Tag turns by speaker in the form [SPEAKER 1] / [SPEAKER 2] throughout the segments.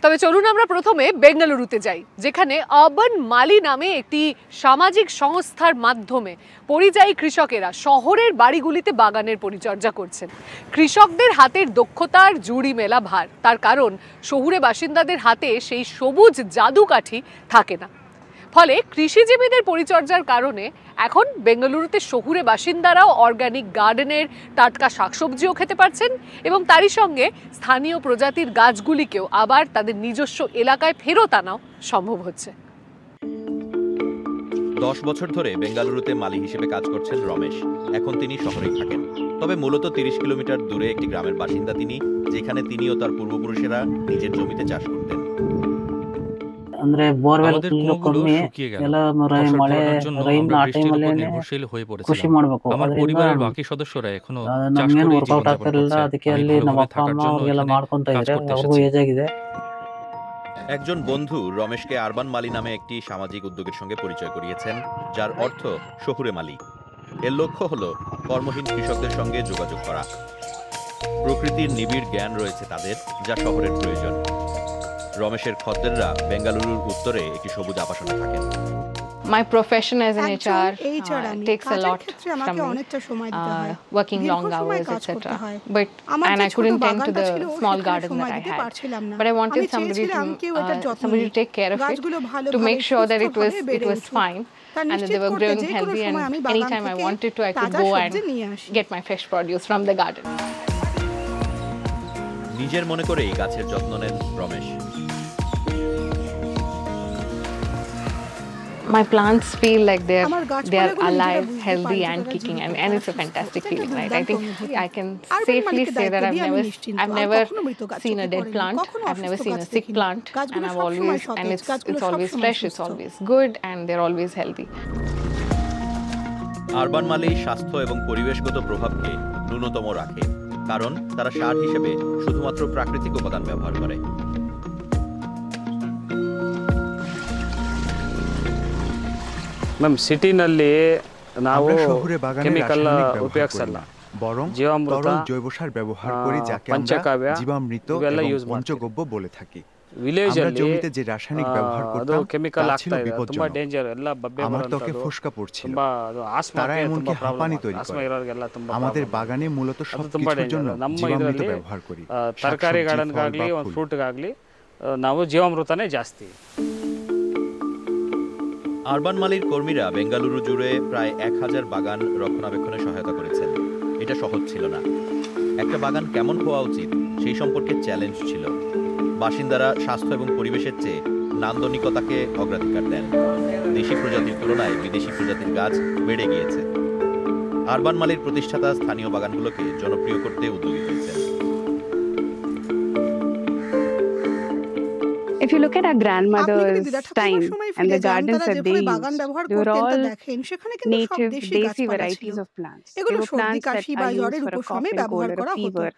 [SPEAKER 1] তবে চলুন আমরা প্রথমে বেঙ্গালুরুতে যাই, যেখানে আরবান মালি নামে একটি সামাজিক সংস্থার মাধ্যমে পরিযায়ী কৃষকেরা শহরের বাড়িগুলিতে বাগানের পরিচর্যা করছেন। কৃষকদের হাতের দক্ষতার জুড়ি মেলা ভার, তার কারণ শহুরে বাসিন্দাদের হাতে সেই সবুজ জাদুকাঠি থাকে না। ফলে কৃষিজীবীদের পরিচর্যার কারণে এখন বেঙ্গালুরুতে শহুরে বাসিন্দারাও অর্গানিক গার্ডেনের টাটকা শাকসবজিও খেতে পারছেন এবং তারই সঙ্গে স্থানীয় প্রজাতির গাছগুলিকেও আবার তাদের নিজস্ব এলাকায় ফেরত আনাও সম্ভব হচ্ছে।
[SPEAKER 2] 10 বছর ধরে বেঙ্গালুরুতে মালি হিসেবে কাজ করছেন রমেশ। এখন তিনি শহরেই থাকেন, তবে মূলত 30 কিলোমিটার দূরে একটি গ্রামের বাসিন্দা তিনি, যেখানে তিনি ও তার পূর্বপুরুষেরা নিজের জমিতে চাষ করতেন।
[SPEAKER 3] ಅಂದ್ರೆ ಬೋರ್ವೆಲ್ ಕಮ್ಮಿ ಎಲ್ಲ ಮಳೆ ರೈನ್ ಆ ಟೈಮಲ್ಲಿ ಕೃಷಿ ಮಾಡಬೇಕು. ನಮ್ಗೇನು ವರ್ಕೌಟ್ ಆಗ್ತಿರಲಿಲ್ಲ, ಅದಕ್ಕೆ ಅಲ್ಲಿ ನಮ್ಮ ಅಪ್ಪ ಅಮ್ಮ ಅವ್ರಿಗೆಲ್ಲ ಮಾಡ್ಕೊಂತ ಇದ್ರೆ ಅವ್ರಿಗೂ ಏಜ್ ಆಗಿದೆ।
[SPEAKER 2] একজন বন্ধু রমেশকে আরবান মালি নামে একটি সামাজিক উদ্যোগের সঙ্গে পরিচয় করিয়েছেন, যার অর্থ শহুরে মালি। এর লক্ষ্য হলো কর্মহীন কৃষকদের সঙ্গে যোগাযোগ করা। প্রকৃতির নিবিড় জ্ঞান রয়েছে তাদের, যা শহরের প্রয়োজন। রমেশের খদ্দেররা বেঙ্গালুরুর উত্তরে একটি সবুজ আবাসনে থাকেন।
[SPEAKER 4] My profession as an HR takes a lot from working long hours, etc. And I couldn't tend to the small garden that I had. But I wanted somebody to take care of it, to make sure that it was fine and that they were growing healthy. And anytime I wanted to, I could go and get my fresh produce from the garden.
[SPEAKER 2] নিজের মনে করেই গাছের যত্ন নেন Ramesh.
[SPEAKER 4] My plants feel like they're alive, healthy and kicking, and it's a fantastic feeling, right? I think I can safely say that I've never seen a dead plant, I've never seen a sick plant, and it's always fresh, it's always good, and they're always healthy.
[SPEAKER 2] Urban মালি স্বাস্থ্য এবং পরিবেশগত প্রভাবকে ন্যূনতম রাখে, কারণ তারা সার হিসেবে শুধুমাত্র প্রাকৃতিক উপাদান ব্যবহার করে।
[SPEAKER 5] ಮ್ಯಾಮ್ ಸಿಟಿನಲ್ಲಿ ನಾವು ಕೆಮಿಕಲ್ ಉಪಯೋಗಿಸಲ್ಲ,
[SPEAKER 6] বরং
[SPEAKER 5] ಜೀವಾಮೃತ
[SPEAKER 6] জৈব সার ব্যবহার করি, যাকে আমরা জীবামৃত এবং পঞ্চগব্য বলে থাকি।
[SPEAKER 5] ವಿಲೇಜ್ ಅಲ್ಲಿ
[SPEAKER 6] জমিতে যে রাসায়নিক ব্যবহার করতাম
[SPEAKER 5] ಕೆಮಿಕಲ್ ಆಗ್ತಾ ಇದೆ, ತುಂಬಾ ಡೇಂಜರ್, ಎಲ್ಲ ಬಬ್ಬೆ
[SPEAKER 6] আমার ত্বকে ফোসকা পড়ছিল,
[SPEAKER 5] ತುಂಬಾ ಆಸ್ಮಾ,
[SPEAKER 6] তারা এমনকি হাঁপানি তৈরি করে।
[SPEAKER 5] ಆಸ್ಮಾ ಇರೋರಿಗೆಲ್ಲ ತುಂಬಾ
[SPEAKER 6] আমাদের বাগানে মূলত সবকিছুর জন্য জীবামৃত ব্যবহার করি।
[SPEAKER 5] ತರಕಾರಿ ಗಾರ್ಡನ್ಗಾಗ್ಲಿ ಒಂದು ಫ್ರೂಟ್ಗಾಗ್ಲಿ ನಾವು ಜೀವಾಮೃತನೇ ಜಾಸ್ತಿ।
[SPEAKER 2] আরবান মালির কর্মীরা বেঙ্গালুরু জুড়ে প্রায় 1000 বাগান রক্ষণাবেক্ষণে সহায়তা করেছেন। এটা সহজ ছিল না। একটা বাগান কেমন হওয়া উচিত সেই সম্পর্কে চ্যালেঞ্জ ছিল। বাসিন্দারা স্বাস্থ্য এবং পরিবেশের চেয়ে নান্দনিকতাকে অগ্রাধিকার দেন। দেশি প্রজাতির তুলনায় বিদেশি প্রজাতির গাছ বেড়ে গিয়েছে। আরবান মালির প্রতিষ্ঠাতা স্থানীয় বাগানগুলোকে জনপ্রিয় করতে উদ্যোগী হয়েছেন।
[SPEAKER 7] If you look at our grandmother's time and the gardens that they used, they were all native, desi varieties of plants. They were plants that are used for a cough and cold or a fever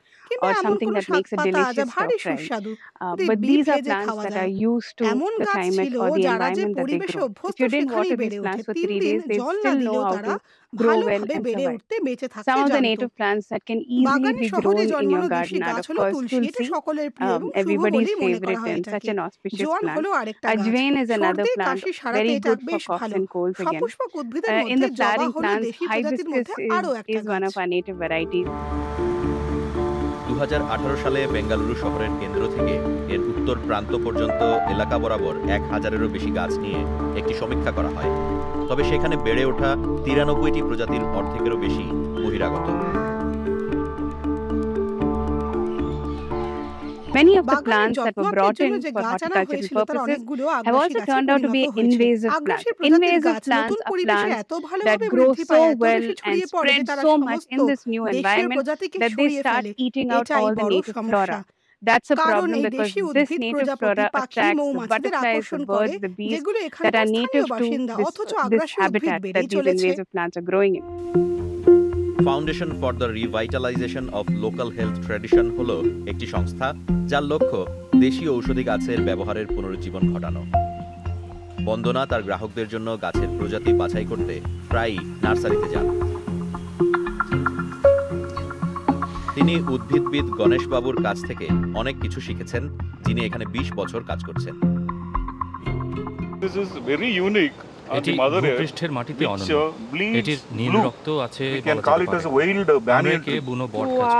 [SPEAKER 7] or something that makes a delicious fresh. But these are plants that are used to the climate or the environment that they grow. If you didn't water these plants for 3 days, they still know how to grow well and survive. Some of the native plants that can easily be grown in your garden are, of course, tulsi, everybody's favorite and such an auspicious plant. Ajwain is another plant, very good for coughs and colds again. In the flowering plants, hibiscus is one of our native varieties.
[SPEAKER 2] 2018 সালে বেঙ্গালুরু শহরের কেন্দ্র থেকে এর উত্তর প্রান্ত পর্যন্ত এলাকা বরাবর 1000-এরও বেশি গাছ নিয়ে একটি সমীক্ষা করা হয়। তবে সেখানে বেড়ে ওঠা 93টি প্রজাতির অর্ধেকেরও বেশি বহিরাগত।
[SPEAKER 7] Many of the plants that were brought in for horticultural purposes have also turned out to be invasive plants. Invasive plants are plants that grow so well and spread so much in this new environment that they start eating out all the native flora. That's a problem because this native flora attracts the butterflies, the birds, the bees that are native to this habitat that these invasive plants are growing in.
[SPEAKER 2] Foundation for the revitalization of local health tradition হলো একটি সংস্থা যার লক্ষ্য দেশীয় ঔষধি গাছের ব্যবহারের পুনরুজ্জীবন ঘটানো। বন্দনা তার গ্রাহকদের জন্য গাছের প্রজাতি বাছাই করতে প্রায়ই নার্সারিতে যান। তিনি উদ্ভিদবিদ গণেশ বাবুর কাছ থেকে অনেক কিছু শিখেছেন, যিনি এখানে 20 বছর কাজ করছেন।
[SPEAKER 8] This is very unique.
[SPEAKER 9] এটি ভূপৃষ্ঠের মাটিতে অনন্য। এটির নীল রক্ত আছে।
[SPEAKER 8] We can call it as a wild banyan tree.
[SPEAKER 9] বুনো বট গাছ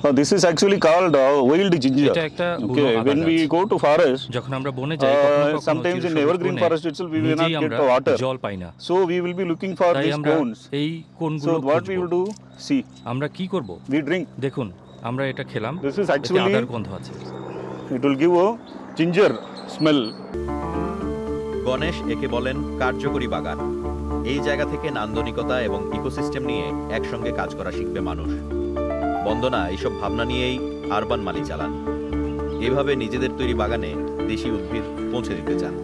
[SPEAKER 9] বলি।
[SPEAKER 8] This is actually called wild ginger.
[SPEAKER 9] এটা একটা বুনো আদা গাছ।
[SPEAKER 8] When we go to forest,
[SPEAKER 9] যখন আমরা বনে যাই কখনো কখনো
[SPEAKER 8] sometimes in evergreen forest itself we will not get the water.
[SPEAKER 9] জল পাই না।
[SPEAKER 8] So we will be looking for these cones.
[SPEAKER 9] এই কোনগুলো
[SPEAKER 8] So what we will do? See.
[SPEAKER 9] আমরা কি করব?
[SPEAKER 8] We drink.
[SPEAKER 9] দেখুন আমরা এটা খেলাম।
[SPEAKER 8] This is actually
[SPEAKER 9] আদার গন্ধ আছে।
[SPEAKER 8] It will give a ginger smell.
[SPEAKER 2] Ganesh একে বলেন কার্যকরী বাগান। এই জায়গা থেকে নান্দনিকতা এবং ইকোসিস্টেম নিয়ে একসঙ্গে কাজ করা শিখবে মানুষ। বন্দনা এইসব ভাবনা নিয়েই আরবান মালি চালান। এভাবে নিজেদের তৈরি বাগানে দেশি উদ্ভিদ পৌঁছে দিতে চান।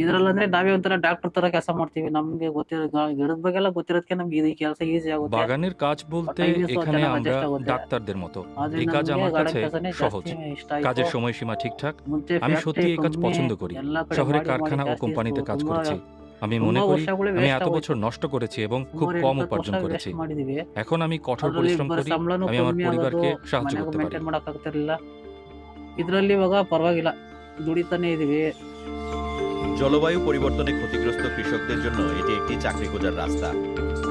[SPEAKER 3] ಇದರಲ್ಲಂದ್ರೆ ನಾವೇ ಒಂಥರ ಡಾಕ್ಟರ್ ತರ ಕೆಲಸ ಮಾಡ್ತೀವಿ, ನಮ್ಗೆ ಗೊತ್ತಿರೋ ಗಿಡದ ಬಗ್ಗೆ ಎಲ್ಲ ಗೊತ್ತಿರೋದಕ್ಕೆ ನಮ್ಗೆ ಈ ಕೆಲಸ ಈಸಿ ಆಗುತ್ತೆ।
[SPEAKER 9] বাগানের কাজ বলতে এখানে আমরা ডাক্তারদের মতো। এই কাজ আমার কাছে সহজ, কাজের সময়সীমা ঠিকঠাক। আমি সত্যি এই কাজ পছন্দ করি। শহরে কারখানা ও কোম্পানিতে কাজ করেছি। আমি মনে করি আমি এত বছর নষ্ট করেছি এবং খুব কম উপার্জন করেছি। এখন আমি কঠোর পরিশ্রম করি, আমি আমার পরিবারকে সাহায্য করতে পারি।
[SPEAKER 3] ಇದರಲ್ಲಿ ಇವಾಗ ಪರವಾಗಿಲ್ಲ, ದುಡಿತಾನೆ ಇದೀವಿ।
[SPEAKER 2] জলবায়ু পরিবর্তনে ক্ষতিগ্রস্ত কৃষকদের জন্য এটি একটি চাকরি খোঁজার রাস্তা।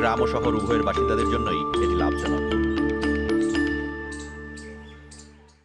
[SPEAKER 2] গ্রাম ও শহর উভয়ের বাসিন্দাদের জন্যই এটি লাভজনক।